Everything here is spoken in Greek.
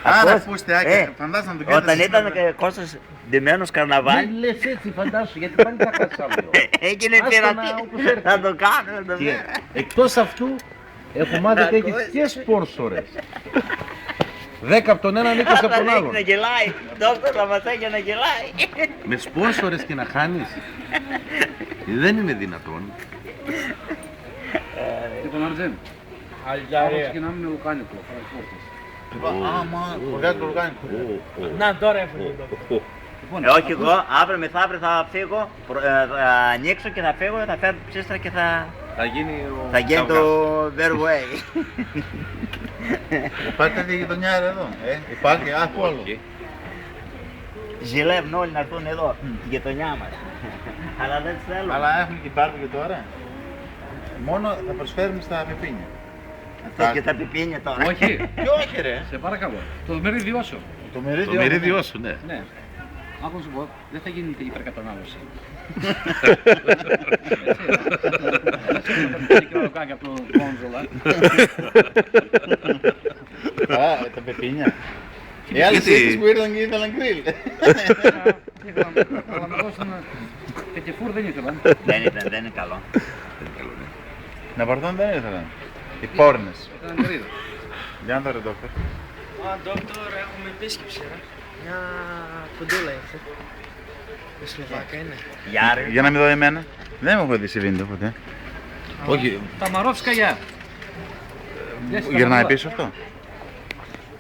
Άρα πουστεάκια, φαντάζομαι να τον Όταν ήταν Κώστας ντυμένος καρναβάλι. Δεν λες έτσι, φαντάσου, γιατί πάλι θα κάτσεις άλλο. Έγινε Άστο πειρατή. όπως έρθει. Θα το κάνω. Εκτός αυτού, έχω μάθει ότι έχει και σπόρσορες. 10 από τον έναν, 20 από τον άλλον. Να γελάει. Δόκτωρ θα μας έχει να γελάει. Με σπόνσορες και να χάνεις. Δεν είναι δυνατόν. Λοιπόν, Αρτζέν, Αλγαρία. ξεκινάμε με λουκάνικο. Άμα, χωριάτικο λουκάνικο. Να τώρα έφυγε το. Όχι εγώ, αύριο μεθαύριο θα φύγω, θα ανοίξω και θα φύγω, θα φέρω ψήστρα και θα γίνει το Verway. Υπάρχει τέτοια γειτονιά εδώ. Υπάρχει, πού άλλο. Ζηλεύουν όλοι να έρθουν εδώ, στη γειτονιά μας. Αλλά δεν τους θέλω. Αλλά έχουμε και πάρκο και τώρα. Μόνο θα προσφέρουμε στα πεπίνια. Θες και τα πιπίνια τώρα. Όχι, Και όχι ρε. σε παρακαλώ. Το μερίδιό σου. Το Το μερίδιό σου, ναι. Ναι. Άκου να σου πω, δεν θα γίνει υπερκατανάλωση. Και λουκάνικα από το κόνζολα. Α, τα πεπίνια. Οι άλλοι σύντες που ήρθαν και ήθελαν γκριλ. Αλλά να δώσουν πετεφούρ δεν ήθελαν. Δεν είναι καλό. Να παρτών δεν ήθελαν. Οι πόρνες. Ήταν γκριλ. Για να το ρε δόκτωρ. Δόκτωρ, έχουμε επίσκεψη. Μια κοντούλα ήρθε. Η Σλοβάκα είναι. Γιάρη. Για να μην δω εμένα. Δεν με έχω δει σε βίντεο ποτέ. Όχι, Τα Μαρόφσκα, γεια. Γυρνάει πίσω αυτό.